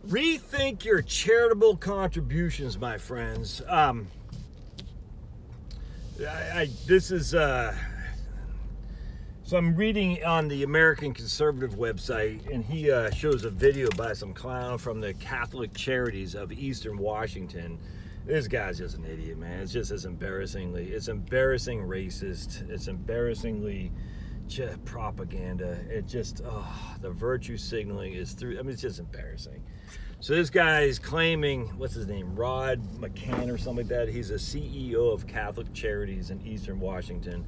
Rethink your charitable contributions, my friends. So I'm reading on the American Conservative website, and he shows a video by some clown from the Catholic Charities of Eastern Washington. This guy's just an idiot, man. It's just as it's embarrassing racist. It's embarrassingly just propaganda. It just, the virtue signaling is through. I mean, it's just embarrassing. So this guy is claiming, what's his name, Rod McCann or something like that. He's a CEO of Catholic Charities in Eastern Washington.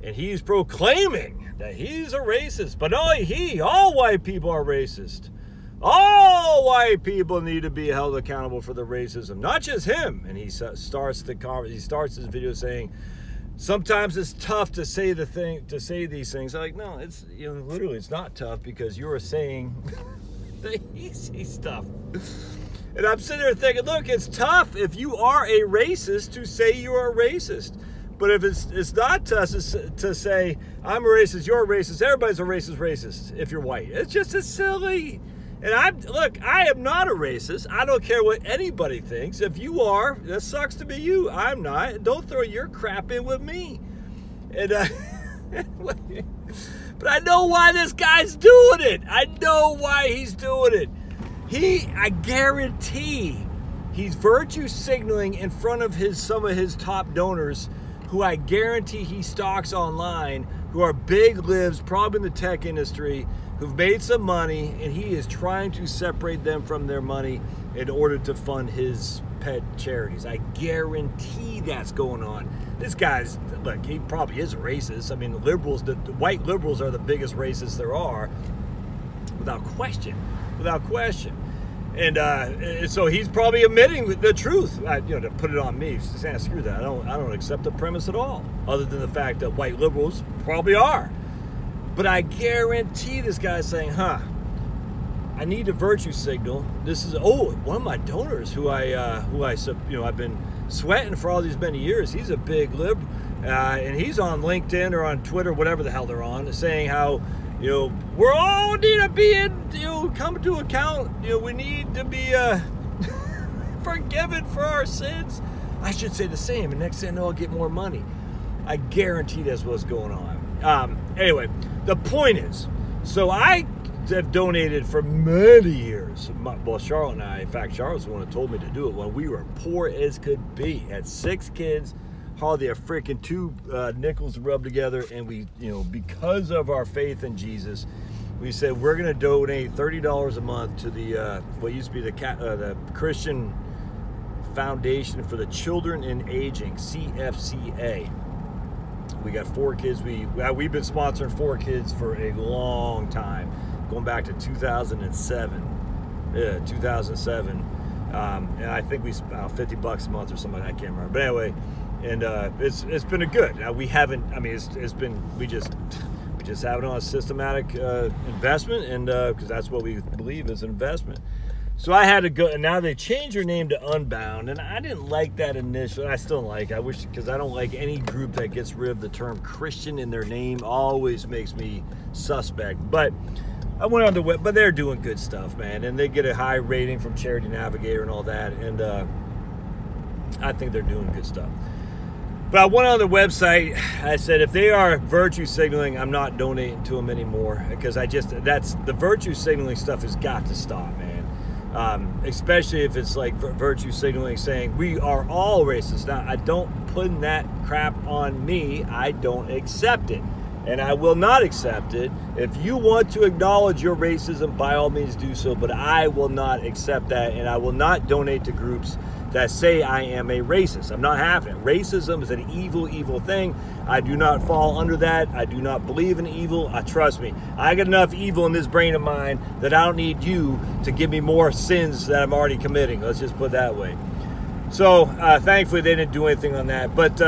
And he's proclaiming that he's a racist. But all white people are racist. All white people need to be held accountable for the racism, not just him. And he starts his video saying, sometimes it's tough to say these things. I'm like, no, it's literally it's not tough, because you are saying the easy stuff. And I'm sitting there thinking, look, it's tough if you are a racist to say you are a racist. But if it's not tough to say, I'm a racist, you're a racist, everybody's a racist if you're white. It's just as silly. And I am not a racist. I don't care what anybody thinks. If you are, that sucks to be you. I'm not. Don't throw your crap in with me. And but I know why this guy's doing it. I know why he's doing it. I guarantee he's virtue signaling in front of some of his top donors, who I guarantee he stalks online, who are big libs, probably in the tech industry, who've made some money, and he is trying to separate them from their money in order to fund his pet charities. I guarantee that's going on. This guy's, look, he probably is a racist. I mean, the white liberals are the biggest racists there are, without question. And so he's probably admitting the truth. To put it on me, screw that. I don't accept the premise at all, other than the fact that white liberals probably are. But I guarantee this guy's saying, I need a virtue signal. This is one of my donors who I've been sweating for all these many years. He's a big liberal, and he's on LinkedIn or on Twitter, whatever the hell they're on, saying how we're all need to be come to account. We need to be forgiven for our sins. I should say the same, and next thing I know, I'll get more money. I guarantee that's what's going on. Anyway, the point is, so I have donated for many years. Well, Charlotte and I, in fact, Charlotte's the one who told me to do it when we were poor as could be. Had 6 kids, hardly a freaking 2 nickels to rub together, and we, because of our faith in Jesus, we said we're going to donate $30 a month to the what used to be the Christian Foundation for the Children in Aging, CFCA. We got 4 kids. We've been sponsoring 4 kids for a long time, going back to 2007. Yeah, 2007. And I think we spent $50 a month or something. I can't remember. But anyway, and it's been a good. We haven't. I mean, we just have it on a systematic investment, and because that's what we believe is an investment. So I had to go, and now they changed their name to Unbound, and I didn't like that initially. I still don't like it. I wish, because I don't like any group that gets rid of the term Christian in their name. Always makes me suspect. But I went on the web, but they're doing good stuff, man, and they get a high rating from Charity Navigator and all that, and I think they're doing good stuff. But I went on the website. I said, if they are virtue signaling, I'm not donating to them anymore, because the virtue signaling stuff has got to stop, man. Especially if it's like virtue signaling, saying we are all racist. Now, I don't put that crap on me. I don't accept it, and I will not accept it. If you want to acknowledge your racism, by all means do so, but I will not accept that, and I will not donate to groups that say I am a racist. I'm not having it. Racism is an evil, evil thing. I do not fall under that. I do not believe in evil. Trust me, I got enough evil in this brain of mine that I don't need you to give me more sins that I'm already committing. Let's just put it that way. So thankfully they didn't do anything on that. But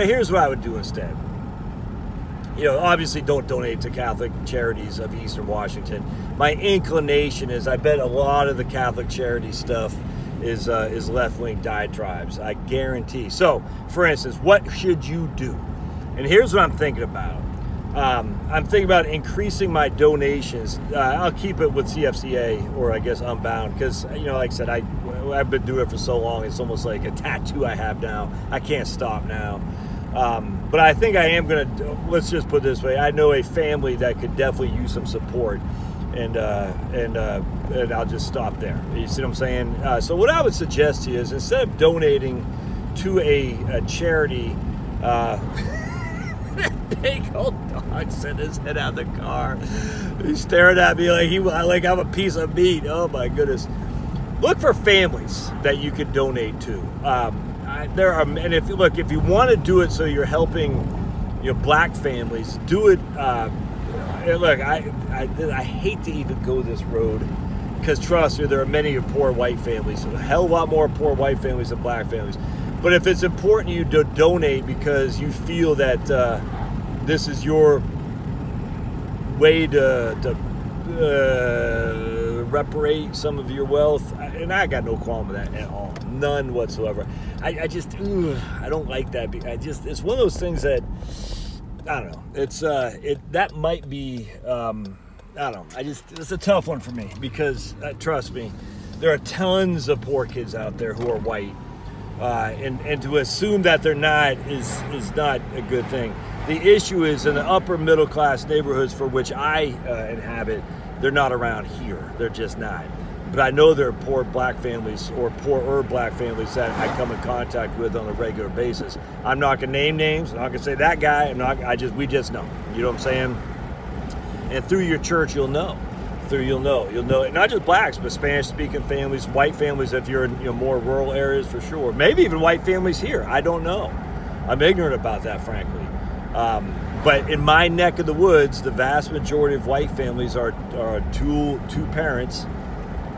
here's what I would do instead. Obviously don't donate to Catholic Charities of Eastern Washington. My inclination is, I bet a lot of the Catholic charity stuff is left-wing diatribes. I guarantee. So, for instance, what should you do? And here's what I'm thinking about. I'm thinking about increasing my donations. I'll keep it with CFCA, or I guess Unbound, because, you know, like I said, I've been doing it for so long. It's almost like a tattoo I have now. I can't stop now. But I think I am going to, let's just put it this way. I know a family that could definitely use some support, and I'll just stop there. You see what I'm saying? So what I would suggest to you is, instead of donating to a charity, big old dog sent his head out of the car. He's staring at me like I'm a piece of meat. Oh my goodness. Look for families that you could donate to. There are, and if you want to do it so you're helping, you know, black families, do it. Look, I hate to even go this road, because trust me, there are many poor white families, a hell of a lot more poor white families than black families. But if it's important to you to donate because you feel that this is your way to reparate some of your wealth, and I got no qualm with that at all, none whatsoever. I just, I don't like that. It's one of those things that, I don't know. It's that might be, I don't know. It's a tough one for me, because trust me, there are tons of poor kids out there who are white. And to assume that they're not is not a good thing. The issue is, in the upper middle class neighborhoods for which I inhabit, they're not around here. They're just not. But I know there are poor black families, or poorer black families, that I come in contact with on a regular basis. I'm not gonna name names. I'm not gonna say that guy. We just know. You know what I'm saying? And through your church, you'll know. You'll know, not just blacks, but Spanish-speaking families, white families if you're in, you know, more rural areas, for sure. Maybe even white families here. I don't know. I'm ignorant about that, frankly. But in my neck of the woods, the vast majority of white families are two parents,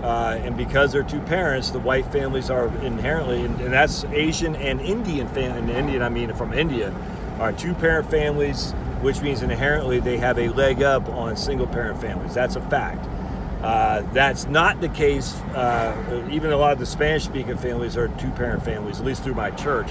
and because they're two parents, the white families are inherently, and that's Asian and Indian and Indian, I mean from India, are two-parent families, which means inherently they have a leg up on single-parent families. That's a fact. That's not the case. Even a lot of the Spanish-speaking families are two-parent families, at least through my church.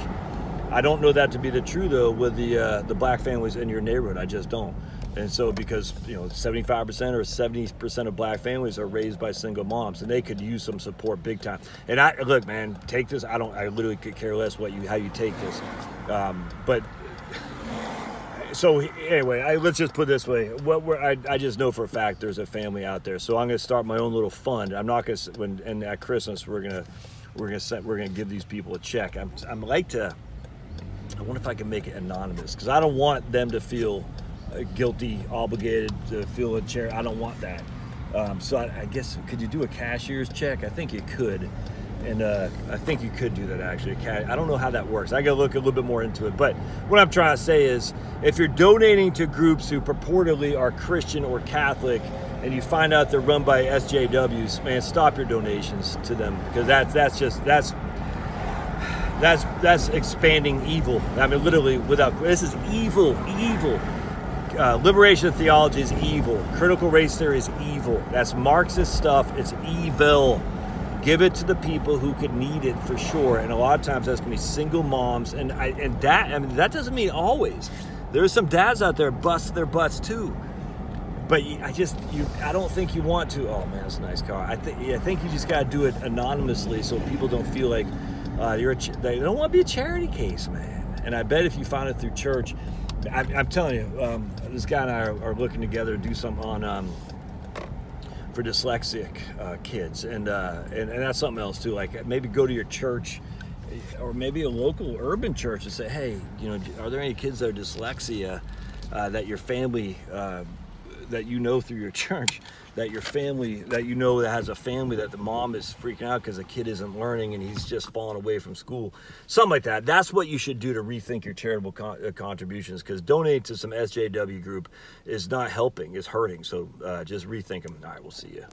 I don't know that to be the true, though, with the black families in your neighborhood. I just don't. And so, because, you know, 75% or 70% of black families are raised by single moms, and they could use some support big time. And look, man, take this. I literally could care less how you take this. But so anyway, let's just put it this way. I just know for a fact there's a family out there. So I'm going to start my own little fund. I'm not going to, and at Christmas we're gonna give these people a check. I wonder if I can make it anonymous, because I don't want them to feel guilty, obligated to feel a chair. I don't want that. So I guess, could you do a cashier's check? I think you could. And I think you could do that, actually. I don't know how that works. I got to look a little bit more into it. But what I'm trying to say is, if you're donating to groups who purportedly are Christian or Catholic, and you find out they're run by SJWs, man, stop your donations to them, because that's expanding evil. I mean, literally, this is evil. Liberation theology is evil. Critical race theory is evil. That's Marxist stuff. It's evil. Give it to the people who could need it, for sure. And a lot of times that's gonna be single moms, and that doesn't mean always. There's some dads out there bust their butts too. But I don't think you want to. Oh man, that's a nice car. I think you just gotta do it anonymously, so people don't feel like they don't want to be a charity case, man. And I bet if you found it through church, I'm telling you, this guy and I are looking together to do something on for dyslexic kids, and that's something else too. Like, maybe go to your church, or maybe a local urban church, and say, hey, you know, are there any kids that are dyslexia that your family, that you know through your church, that your family, that you know that has a family that the mom is freaking out because the kid isn't learning and he's just falling away from school, something like that. That's what you should do to rethink your charitable contributions, because donating to some SJW group is not helping, it's hurting. So just rethink them. All right, we'll see you.